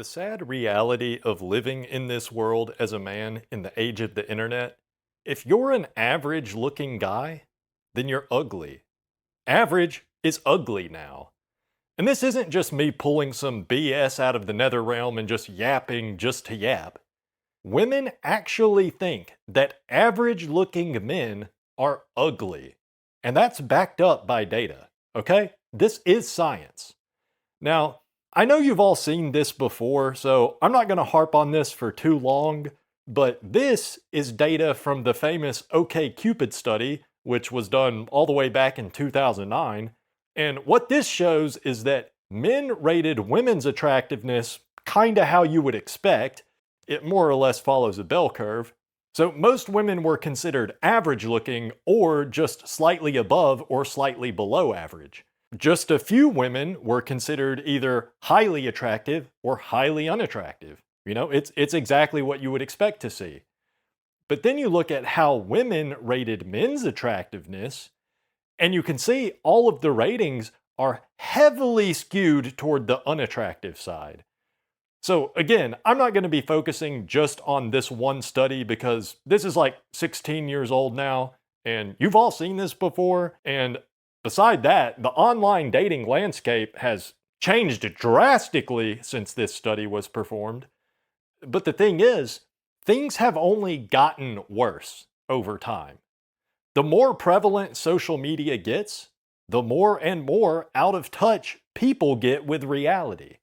The sad reality of living in this world as a man in the age of the internet, if you're an average looking guy, then you're ugly. Average is ugly now. And this isn't just me pulling some BS out of the nether realm and just yapping just to yap. Women actually think that average looking men are ugly. And that's backed up by data, okay? This is science. Now, I know you've all seen this before, so I'm not going to harp on this for too long, but this is data from the famous OkCupid study, which was done all the way back in 2009. And what this shows is that men rated women's attractiveness kind of how you would expect. It more or less follows a bell curve. So most women were considered average looking or just slightly above or slightly below average. Just a few women were considered either highly attractive or highly unattractive. It's exactly what you would expect to see. But then you look at how women rated men's attractiveness, and you can see all of the ratings are heavily skewed toward the unattractive side. So again, I'm not going to be focusing just on this one study because this is like 16 years old now, and you've all seen this before, and beside that, the online dating landscape has changed drastically since this study was performed. But the thing is, things have only gotten worse over time. The more prevalent social media gets, the more and more out of touch people get with reality.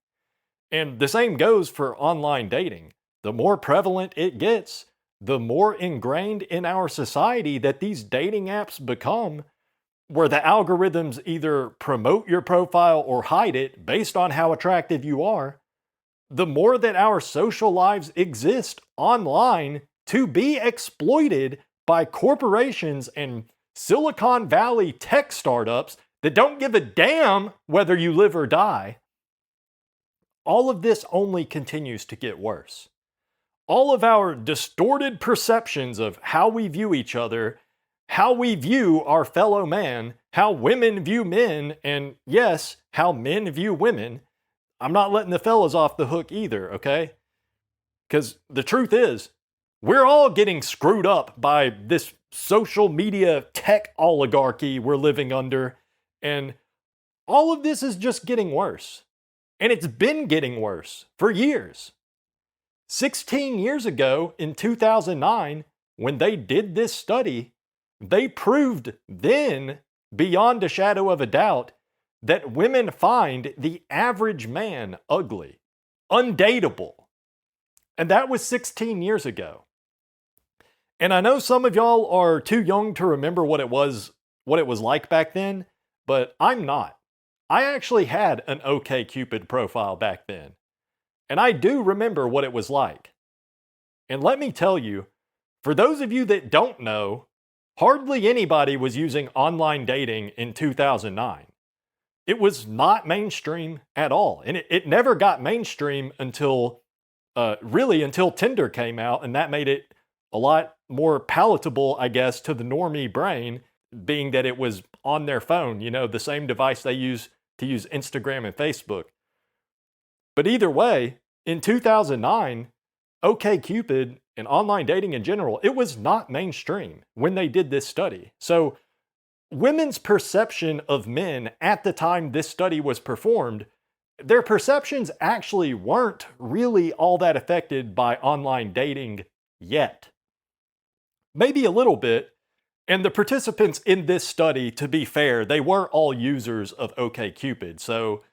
And the same goes for online dating. The more prevalent it gets, the more ingrained in our society that these dating apps become, where the algorithms either promote your profile or hide it based on how attractive you are, the more that our social lives exist online to be exploited by corporations and Silicon Valley tech startups that don't give a damn whether you live or die. All of this only continues to get worse. All of our distorted perceptions of how we view each other, how we view our fellow man, how women view men, and yes, how men view women. I'm not letting the fellas off the hook either, okay? Because the truth is, we're all getting screwed up by this social media tech oligarchy we're living under, and all of this is just getting worse. And it's been getting worse for years. 16 years ago, in 2009, when they did this study, they proved then, beyond a shadow of a doubt, that women find the average man ugly, undateable. And that was 16 years ago. And I know some of y'all are too young to remember what it was like back then, but I'm not. I actually had an OkCupid profile back then. And I do remember what it was like. And let me tell you, for those of you that don't know, hardly anybody was using online dating in 2009. It was not mainstream at all. And it never got mainstream until Tinder came out, and that made it a lot more palatable, I guess, to the normie brain, being that it was on their phone, the same device they use to use Instagram and Facebook. But either way, in 2009, OkCupid and online dating in general, it was not mainstream when they did this study. So women's perception of men at the time this study was performed, their perceptions actually weren't really all that affected by online dating yet. Maybe a little bit. And the participants in this study, to be fair, they were all users of OkCupid. So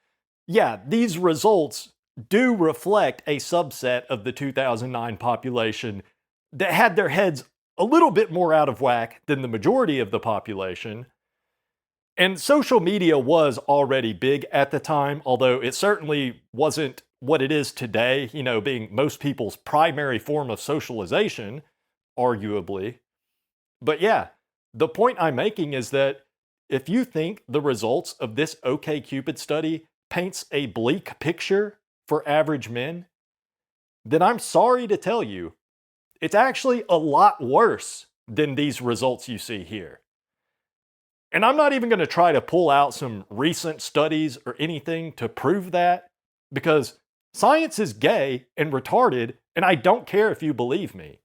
yeah, these results do reflect a subset of the 2009 population that had their heads a little bit more out of whack than the majority of the population. And social media was already big at the time, although it certainly wasn't what it is today, being most people's primary form of socialization, arguably. But yeah, the point I'm making is that if you think the results of this OkCupid study paints a bleak picture for average men, then I'm sorry to tell you, it's actually a lot worse than these results you see here. And I'm not even going to try to pull out some recent studies or anything to prove that, because Science is gay and retarded, and I don't care if you believe me.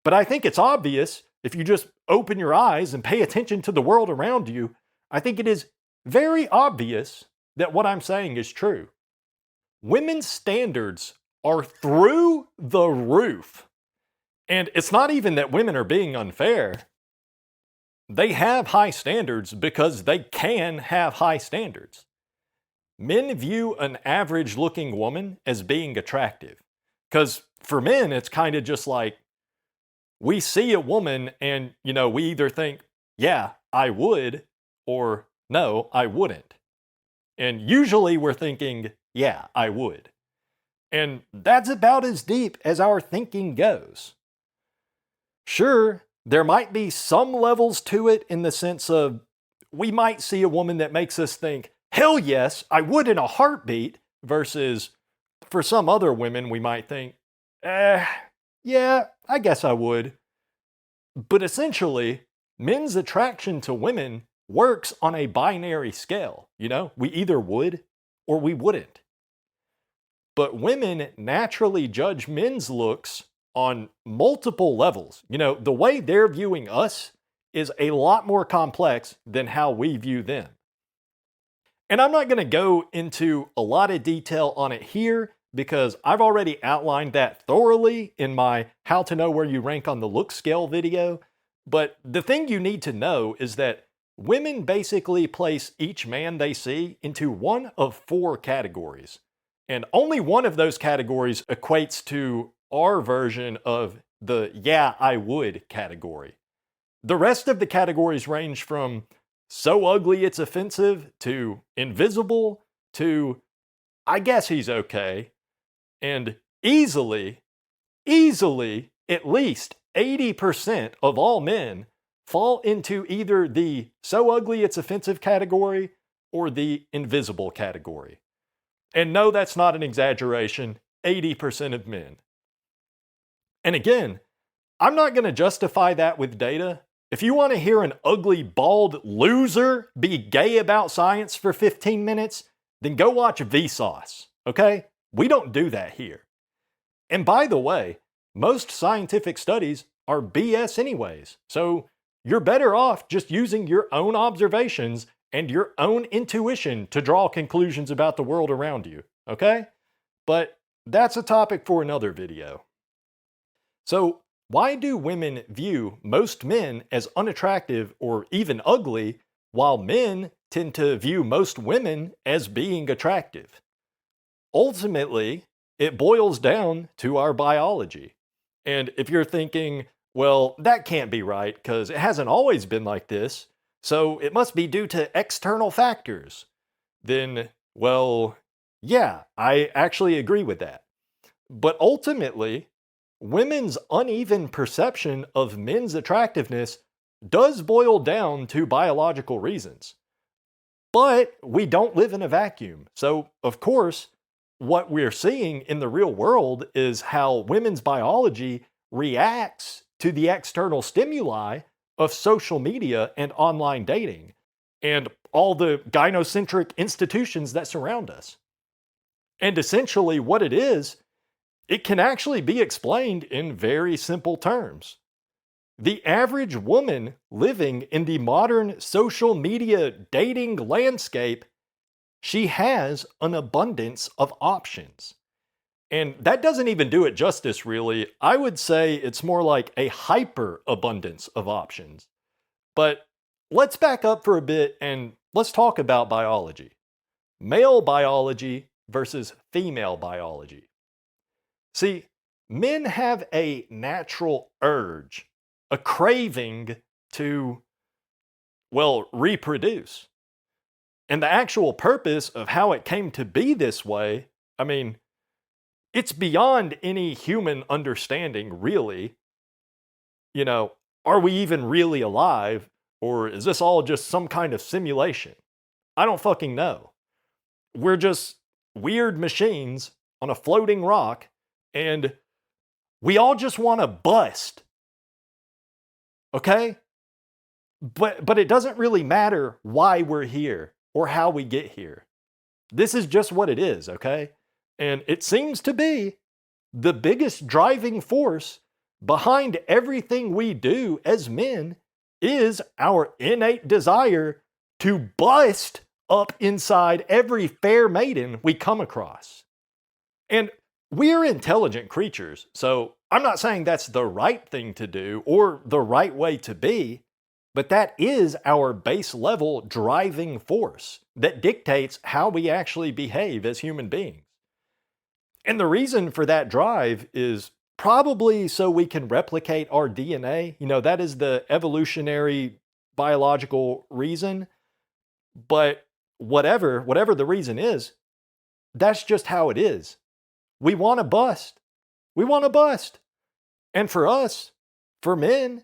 But I think it's obvious if you just open your eyes and pay attention to the world around you. I think it is very obvious that what I'm saying is true. Women's standards are through the roof. And it's not even that women are being unfair. They have high standards because they can have high standards. Men view an average looking woman as being attractive. Because for men, it's kind of just like, we see a woman and, we either think, yeah, I would, or no, I wouldn't. And usually we're thinking, yeah, I would. And that's about as deep as our thinking goes. Sure, there might be some levels to it in the sense of we might see a woman that makes us think, hell yes, I would in a heartbeat, versus for some other women we might think, yeah, I guess I would. But essentially, men's attraction to women works on a binary scale. We either would or we wouldn't. But women naturally judge men's looks on multiple levels. The way they're viewing us is a lot more complex than how we view them. And I'm not going to go into a lot of detail on it here because I've already outlined that thoroughly in my How to Know Where You Rank on the Look Scale video. But the thing you need to know is that women basically place each man they see into one of 4 categories. And only one of those categories equates to our version of the yeah, I would category. The rest of the categories range from so ugly it's offensive to invisible to I guess he's okay. And easily, at least 80% of all men fall into either the so ugly it's offensive category or the invisible category. And no, that's not an exaggeration, 80% of men. And again, I'm not going to justify that with data. If you want to hear an ugly, bald loser be gay about science for 15 minutes, then go watch Vsauce, okay? We don't do that here. And by the way, most scientific studies are BS anyways, so you're better off just using your own observations and your own intuition to draw conclusions about the world around you, okay? But that's a topic for another video. So, why do women view most men as unattractive or even ugly, while men tend to view most women as being attractive? Ultimately, it boils down to our biology. And if you're thinking, well, that can't be right because it hasn't always been like this, so it must be due to external factors, then, well, yeah, I actually agree with that. But ultimately, women's uneven perception of men's attractiveness does boil down to biological reasons. But we don't live in a vacuum. So, of course, what we're seeing in the real world is how women's biology reacts to the external stimuli of social media and online dating, and all the gynocentric institutions that surround us. And essentially, what it is, it can actually be explained in very simple terms. The average woman living in the modern social media dating landscape, she has an abundance of options. And that doesn't even do it justice, really. I would say it's more like a hyper abundance of options. But let's back up for a bit and let's talk about biology. Male biology versus female biology. See, men have a natural urge, a craving to, well, reproduce. And the actual purpose of how it came to be this way, it's beyond any human understanding, really. Are we even really alive? Or is this all just some kind of simulation? I don't fucking know. We're just weird machines on a floating rock, and we all just want to bust. Okay? But it doesn't really matter why we're here or how we get here. This is just what it is, okay? And it seems to be the biggest driving force behind everything we do as men is our innate desire to bust up inside every fair maiden we come across. And we're intelligent creatures, so I'm not saying that's the right thing to do or the right way to be, but that is our base level driving force that dictates how we actually behave as human beings. And the reason for that drive is probably so we can replicate our DNA. That is the evolutionary biological reason. But whatever the reason is, that's just how it is. We want to bust. We want to bust. And for us, for men,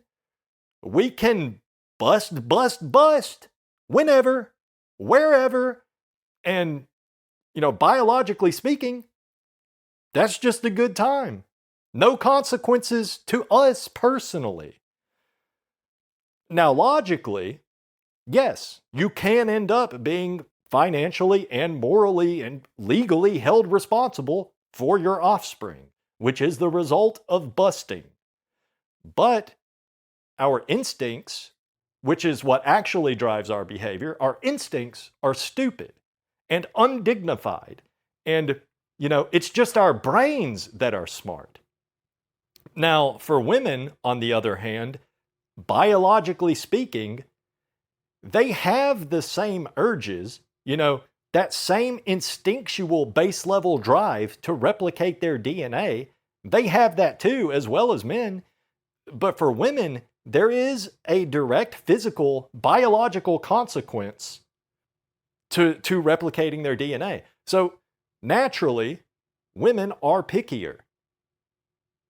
we can bust whenever, wherever. And, biologically speaking, that's just a good time. No consequences to us personally. Now, logically, yes, you can end up being financially and morally and legally held responsible for your offspring, which is the result of busting. But our instincts, which is what actually drives our behavior, our instincts are stupid and undignified. And, it's just our brains that are smart. Now, for women, on the other hand, biologically speaking, they have the same urges, that same instinctual base level drive to replicate their DNA. They have that too, as well as men. But for women, there is a direct physical, biological consequence to replicating their DNA. So naturally, women are pickier.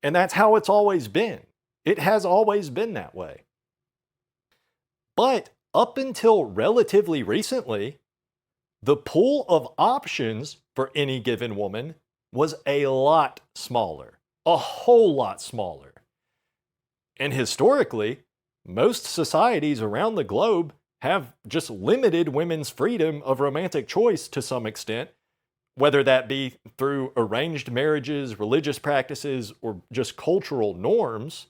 And that's how it's always been. It has always been that way. But up until relatively recently, the pool of options for any given woman was a lot smaller, a whole lot smaller. And historically, most societies around the globe have just limited women's freedom of romantic choice to some extent, whether that be through arranged marriages, religious practices, or just cultural norms.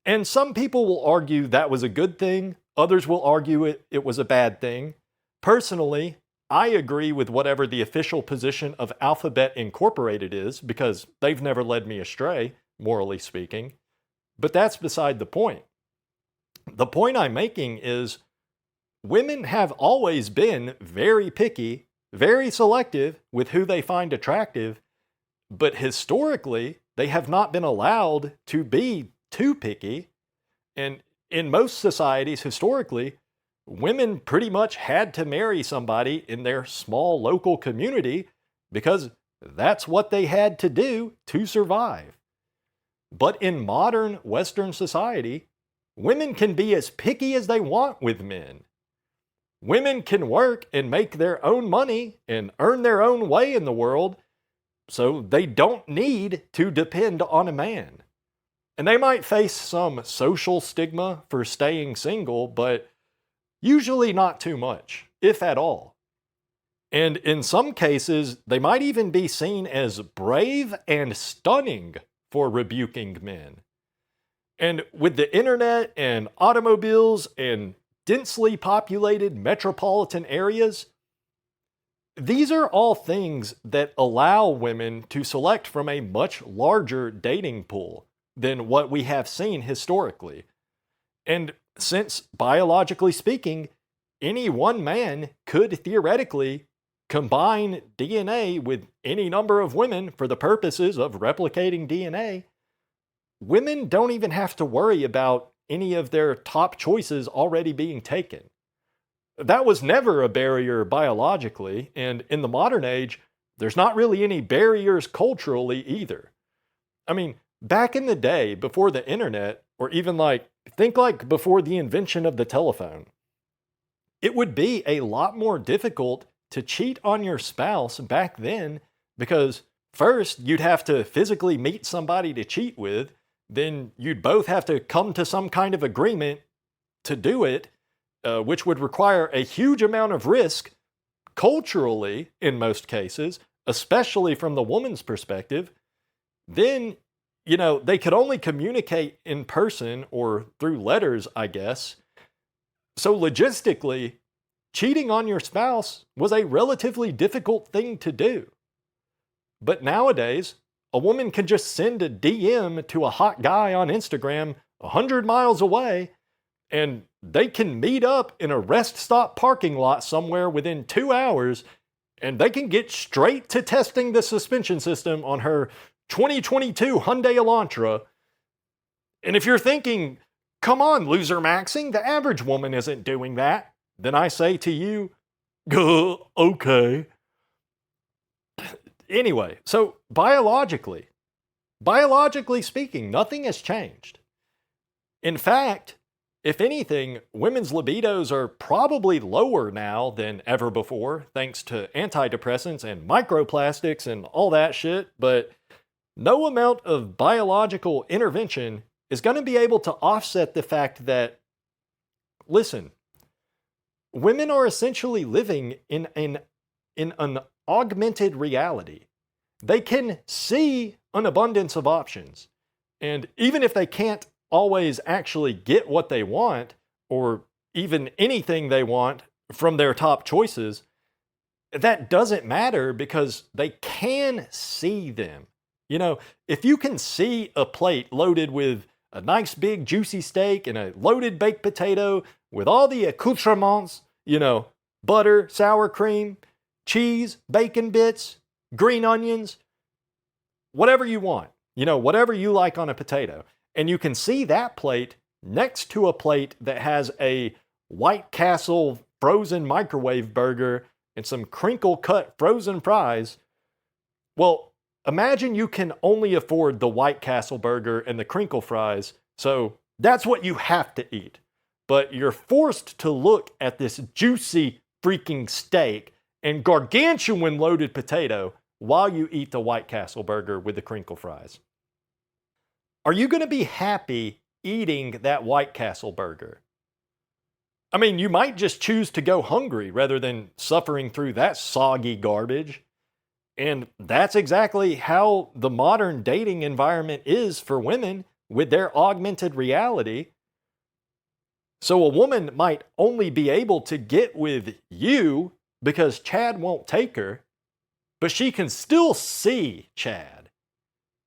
And some people will argue that was a good thing. Others will argue it was a bad thing. Personally, I agree with whatever the official position of Alphabet Incorporated is, because they've never led me astray, morally speaking. But that's beside the point. The point I'm making is women have always been very picky, very selective with who they find attractive, but historically, they have not been allowed to be too picky. And in most societies, historically, women pretty much had to marry somebody in their small local community because that's what they had to do to survive. But in modern Western society, women can be as picky as they want with men. Women can work and make their own money and earn their own way in the world, so they don't need to depend on a man. And they might face some social stigma for staying single, but usually not too much, if at all. And in some cases, they might even be seen as brave and stunning for rebuking men. And with the internet and automobiles and densely populated metropolitan areas, these are all things that allow women to select from a much larger dating pool than what we have seen historically. And since, biologically speaking, any one man could theoretically combine DNA with any number of women for the purposes of replicating DNA, women don't even have to worry about any of their top choices already being taken. That was never a barrier biologically, and in the modern age, there's not really any barriers culturally either. I mean, back in the day, before the internet, or even think before the invention of the telephone, it would be a lot more difficult to cheat on your spouse back then because first, you'd have to physically meet somebody to cheat with, then you'd both have to come to some kind of agreement to do it, which would require a huge amount of risk, culturally in most cases, especially from the woman's perspective, then, they could only communicate in person or through letters, I guess. So logistically, cheating on your spouse was a relatively difficult thing to do. But nowadays, a woman can just send a DM to a hot guy on Instagram 100 miles away, and they can meet up in a rest stop parking lot somewhere within 2 hours, and they can get straight to testing the suspension system on her 2022 Hyundai Elantra. And if you're thinking, come on, loser maxing, the average woman isn't doing that, then I say to you, okay. Anyway, so biologically speaking, nothing has changed. In fact, if anything, women's libidos are probably lower now than ever before, thanks to antidepressants and microplastics and all that shit, but no amount of biological intervention is going to be able to offset the fact that, listen, women are essentially living in an augmented reality. They can see an abundance of options. And even if they can't always actually get what they want, or even anything they want from their top choices, that doesn't matter because they can see them. If you can see a plate loaded with a nice big juicy steak and a loaded baked potato with all the accoutrements, butter, sour cream, cheese, bacon bits, green onions, whatever you want, whatever you like on a potato. And you can see that plate next to a plate that has a White Castle frozen microwave burger and some crinkle cut frozen fries. Well, imagine you can only afford the White Castle burger and the crinkle fries, so that's what you have to eat. But you're forced to look at this juicy freaking steak and gargantuan loaded potato while you eat the White Castle burger with the crinkle fries. Are you going to be happy eating that White Castle burger? I mean, you might just choose to go hungry rather than suffering through that soggy garbage. And that's exactly how the modern dating environment is for women with their augmented reality. So a woman might only be able to get with you because Chad won't take her, but she can still see Chad.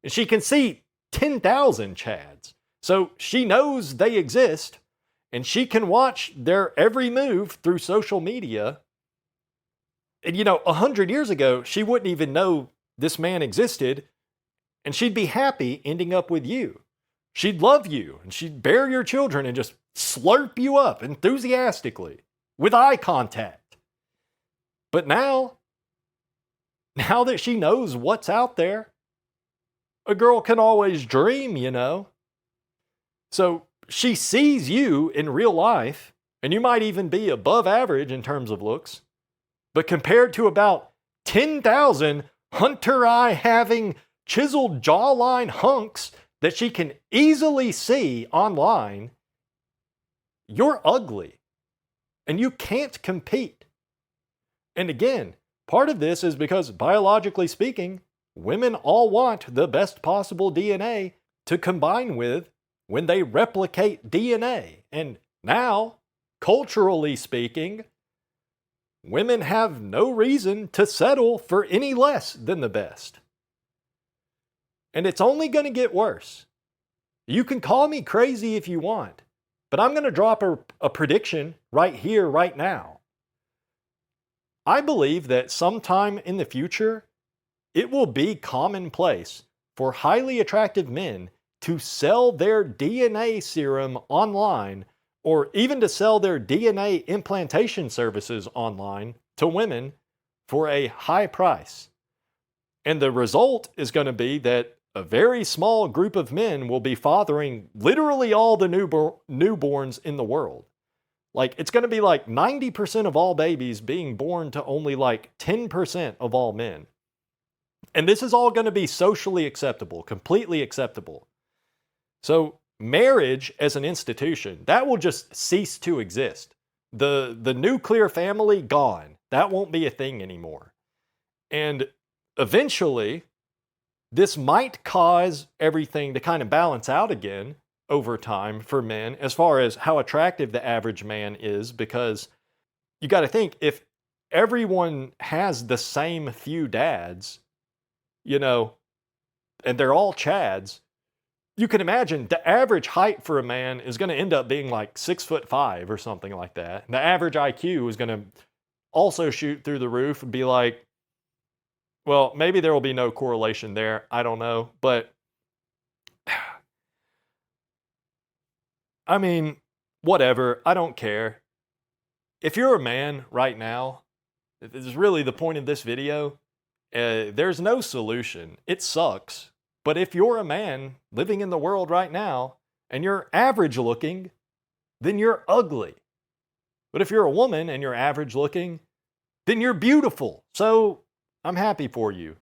And she can see 10,000 Chads. So she knows they exist, and she can watch their every move through social media. And 100 years ago, she wouldn't even know this man existed, and she'd be happy ending up with you. She'd love you, and she'd bear your children and just slurp you up enthusiastically with eye contact. But now that she knows what's out there, a girl can always dream, So she sees you in real life, and you might even be above average in terms of looks. But compared to about 10,000 hunter eye having chiseled jawline hunks that she can easily see online, you're ugly. And you can't compete. And again, part of this is because biologically speaking, women all want the best possible DNA to combine with when they replicate DNA. And now, culturally speaking, women have no reason to settle for any less than the best. And it's only going to get worse. You can call me crazy if you want, but I'm going to drop a prediction right here, right now. I believe that sometime in the future, it will be commonplace for highly attractive men to sell their DNA serum online, or even to sell their DNA implantation services online to women for a high price. And the result is going to be that a very small group of men will be fathering literally all the newborns in the world. Like, it's going to be like 90% of all babies being born to only like 10% of all men. And this is all going to be socially acceptable, completely acceptable. So marriage as an institution, that will just cease to exist. The nuclear family, gone. That won't be a thing anymore. And Eventually, this might cause everything to kind of balance out again over time for men as far as how attractive the average man is, because you got to think if everyone has the same few dads, you know, and they're all Chads, you can imagine the average height for a man is going to end up being like 6'5" or something like that. The average IQ is going to also shoot through the roof and be like, well, maybe there will be no correlation there. I don't know. But I mean, whatever. I don't care. If you're a man right now, this is really the point of this video. There's no solution. It sucks. But if you're a man living in the world right now and you're average looking, then you're ugly. But if you're a woman and you're average looking, then you're beautiful. So I'm happy for you.